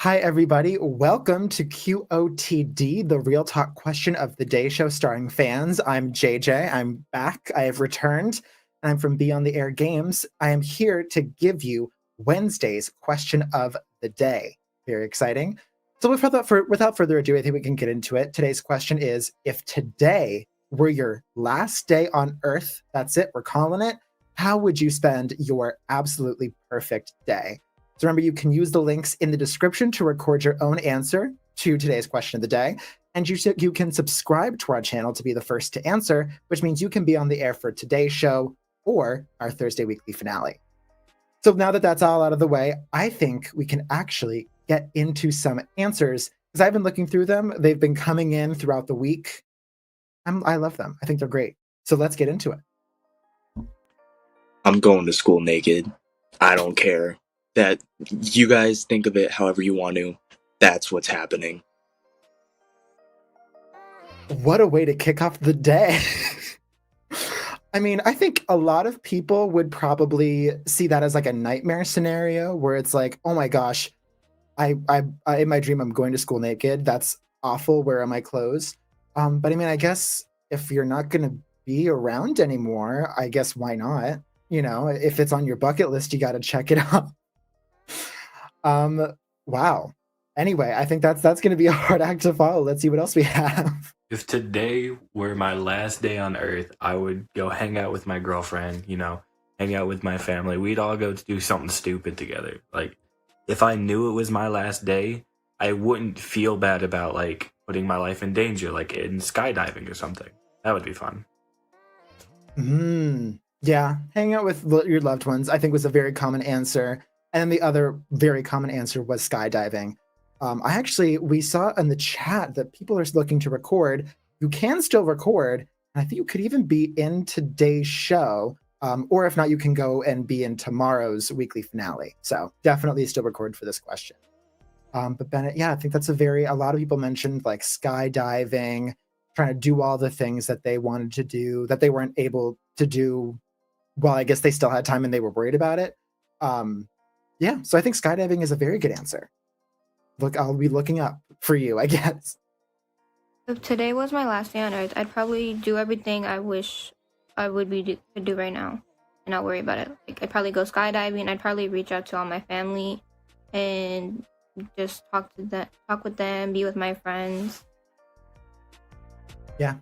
Hi, everybody. Welcome to QOTD, the Real Talk Question of the Day show starring fans. I'm JJ. I'm back. I have returned. I'm from Beyond the Air Games. I am here to give you Wednesday's question of the day. Very exciting. So without further ado, I think we can get into it. Today's question is, if today were your last day on Earth, that's it, we're calling it, how would you spend your absolutely perfect day? So remember, you can use the links in the description to record your own answer to today's question of the day. And you can subscribe to our channel to be the first to answer, which means you can be on the air for today's show or our Thursday weekly finale. So now that that's all out of the way, I think we can actually get into some answers because I've been looking through them. They've been coming in throughout the week. I love them. I think they're great. So let's get into it. I'm going to school naked. I don't care. That you guys think of it however you want to. That's what's happening. What a way to kick off the day. I mean, I think a lot of people would probably see that as like a nightmare scenario where it's like, oh my gosh, I in my dream I'm going to school naked. That's awful. Where are my clothes? But I mean, I guess if you're not going to be around anymore, I guess why not? You know, if it's on your bucket list, you got to check it out. Wow. Anyway, I think that's going to be a hard act to follow. Let's see what else we have. If today were my last day on Earth, I would go hang out with my girlfriend, hang out with my family. We'd all go to do something stupid together. Like, if I knew it was my last day, I wouldn't feel bad about, like, putting my life in danger, like in skydiving or something. That would be fun. Yeah, hang out with your loved ones, I think, was a very common answer. And then the other very common answer was skydiving. We saw in the chat that people are looking to record. You can still record. And I think you could even be in today's show. Or if not, you can go and be in tomorrow's weekly finale. So definitely still record for this question. But Bennett, yeah, I think that's a lot of people mentioned like skydiving, trying to do all the things that they wanted to do that they weren't able to do. Well, I guess they still had time and they were worried about it. Yeah, so I think skydiving is a very good answer. Look, I'll be looking up for you, I guess. If today was my last day on Earth, I'd probably do everything I wish I would could do right now and not worry about it. Like, I'd probably go skydiving. I'd probably reach out to all my family and just talk with them, be with my friends. Yeah.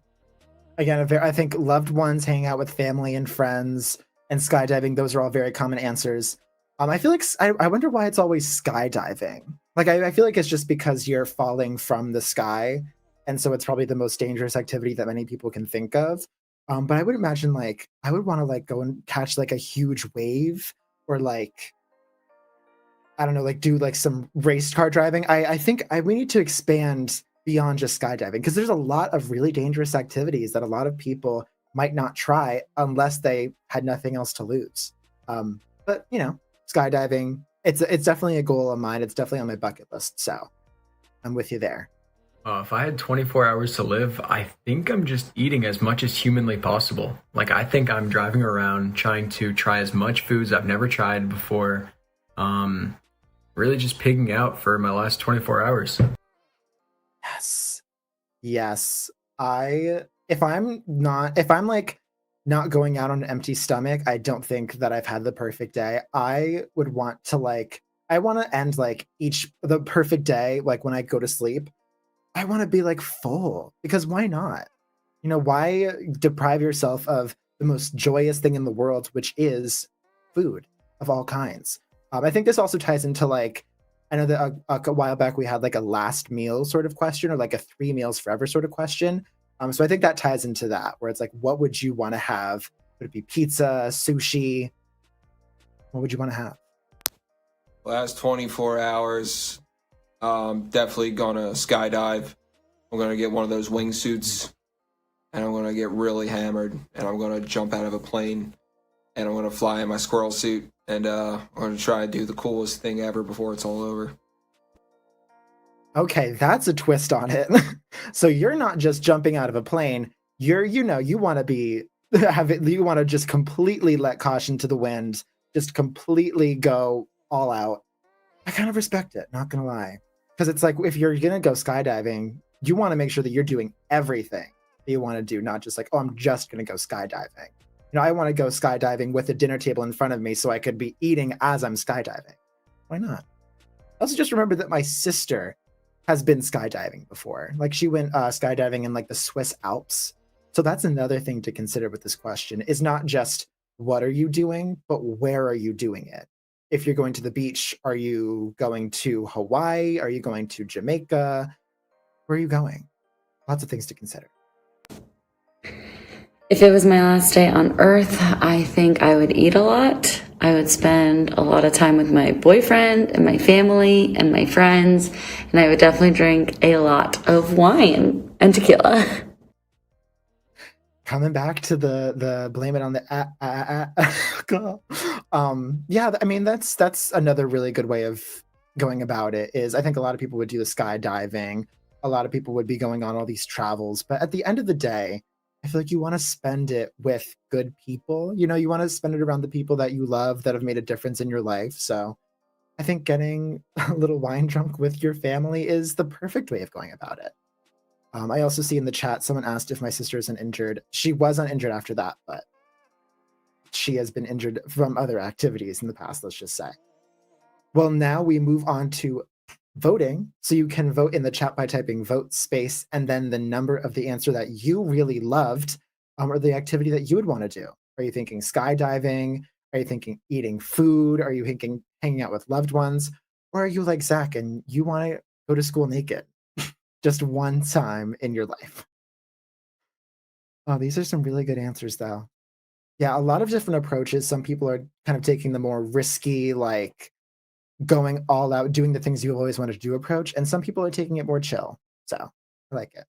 Again, I think loved ones, hanging out with family and friends, and skydiving, those are all very common answers. I feel like I wonder why it's always skydiving. Like, I feel like it's just because you're falling from the sky, and so it's probably the most dangerous activity that many people can think of. But I would imagine, like, I would want to like go and catch like a huge wave, or like, I don't know, like do like some race car driving. I think we need to expand beyond just skydiving because there's a lot of really dangerous activities that a lot of people might not try unless they had nothing else to lose. But skydiving, it's definitely a goal of mine. It's definitely on my bucket list. So I'm with you there. If I had 24 hours to live, I think I'm just eating as much as humanly possible. Like, I think I'm driving around trying to try as much foods I've never tried before. Really just pigging out for my last 24 hours. Yes. If I'm like not going out on an empty stomach, I don't think that I've had the perfect day. I would want to I want to end like the perfect day, like when I go to sleep, I want to be like full, because why not? Why deprive yourself of the most joyous thing in the world, which is food of all kinds? I think this also ties into like, I know that a while back we had like a last meal sort of question, or like a 3 meals forever sort of question. So I think that ties into that, where it's like, what would you want to have? Would it be pizza, sushi? What would you want to have? Last 24 hours, definitely gonna skydive. I'm gonna get one of those wingsuits, and I'm gonna get really hammered, and I'm gonna jump out of a plane, and I'm gonna fly in my squirrel suit, and I'm gonna try and do the coolest thing ever before it's all over. Okay, that's a twist on it. So you're not just jumping out of a plane. You want to just completely let caution to the wind, just completely go all out. I kind of respect it, not gonna lie. Because it's like, if you're going to go skydiving, you want to make sure that you're doing everything that you want to do, not just like, oh, I'm just going to go skydiving. I want to go skydiving with a dinner table in front of me so I could be eating as I'm skydiving. Why not? Also, just remember that my sister has been skydiving before. Like, she went skydiving in like the Swiss Alps. So that's another thing to consider with this question, is not just what are you doing, but where are you doing it? If you're going to the beach, are you going to Hawaii? Are you going to Jamaica? Where are you going? Lots of things to consider. If it was my last day on Earth, I think I would eat a lot. I would spend a lot of time with my boyfriend and my family and my friends, and I would definitely drink a lot of wine and tequila. Coming back to the blame it on the yeah, I mean, that's another really good way of going about it. Is I think a lot of people would do the skydiving, a lot of people would be going on all these travels, but at the end of the day, I feel like you want to spend it with good people. You want to spend it around the people that you love, that have made a difference in your life. So I think getting a little wine drunk with your family is the perfect way of going about it. I also see in the chat, someone asked if my sister isn't injured. She was uninjured after that, but she has been injured from other activities in the past, let's just say. Well, now we move on to voting. So you can vote in the chat by typing vote space and then the number of the answer that you really loved, or the activity that you would want to do. Are you thinking skydiving? Are you thinking eating food? Are you thinking hanging out with loved ones? Or are you like Zach and you want to go to school naked just one time in your life? Oh, these are some really good answers, though. Yeah, a lot of different approaches. Some people are kind of taking the more risky, like going all out, doing the things you always wanted to do approach, and some people are taking it more chill. So I like it.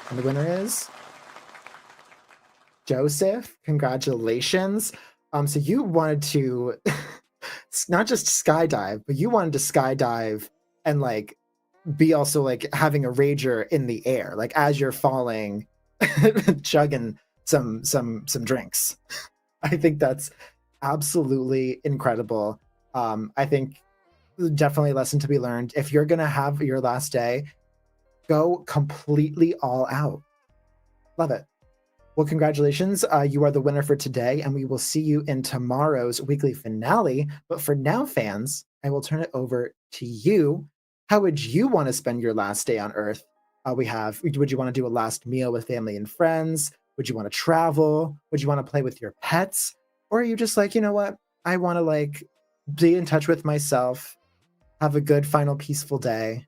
And the winner is Joseph. Congratulations. So you wanted to not just skydive, but you wanted to skydive and like be also like having a rager in the air, like as you're falling, chugging some drinks. I think that's absolutely incredible. I think definitely a lesson to be learned. If you're gonna have your last day, go completely all out. Love it. Well, congratulations. You are the winner for today, and we will see you in tomorrow's weekly finale. But for now, fans, I will turn it over to you. How would you want to spend your last day on Earth? Would you want to do a last meal with family and friends? Would you want to travel? Would you want to play with your pets? Or are you just like, you know what? I want to like be in touch with myself, have a good final peaceful day.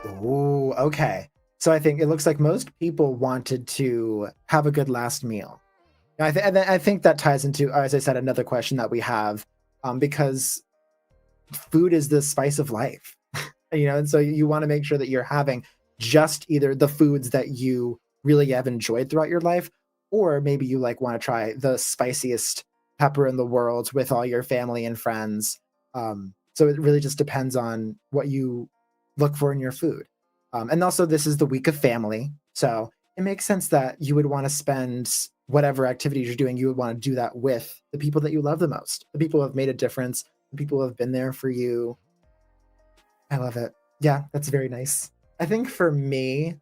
Oh, okay. So I think it looks like most people wanted to have a good last meal. I think that ties into, as I said, another question that we have, because food is the spice of life, and so you want to make sure that you're having just either the foods that you really have enjoyed throughout your life, or maybe you like want to try the spiciest pepper in the world with all your family and friends. So it really just depends on what you look for in your food. And also, this is the week of family, so it makes sense that you would want to spend whatever activities you're doing, you would want to do that with the people that you love the most, the people who have made a difference, the people who have been there for you. I love it. Yeah, that's very nice. I think for me,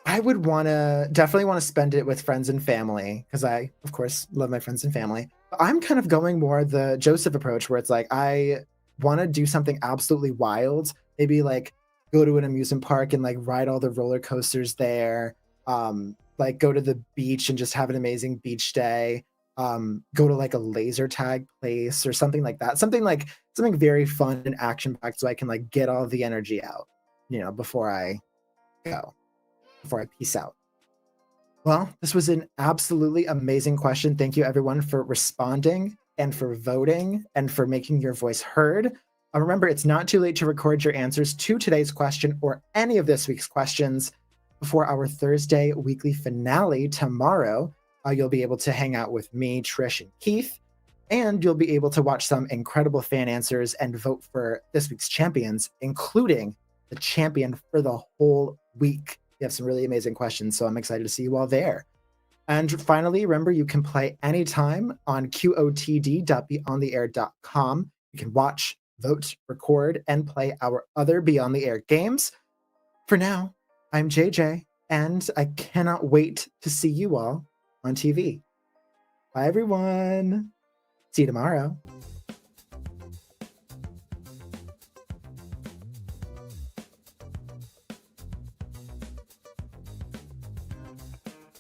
I would definitely want to spend it with friends and family, because I, of course, love my friends and family. But I'm kind of going more the Joseph approach, where it's like, I want to do something absolutely wild, maybe like go to an amusement park and like ride all the roller coasters there, like go to the beach and just have an amazing beach day, go to like a laser tag place or something like that, something very fun and action packed, so I can like get all the energy out, before I peace out. Well, this was an absolutely amazing question. Thank you everyone for responding and for voting and for making your voice heard. Remember, it's not too late to record your answers to today's question or any of this week's questions before our Thursday weekly finale tomorrow. You'll be able to hang out with me, Trish, and Keith, and you'll be able to watch some incredible fan answers and vote for this week's champions, including the champion for the whole week. We have some really amazing questions, so I'm excited to see you all there. And finally, remember you can play anytime on QOTD.beyondtheair.com. You can watch, vote, record, and play our other Beyond the Air games. For now, I'm JJ, and I cannot wait to see you all on TV. Bye, everyone. See you tomorrow.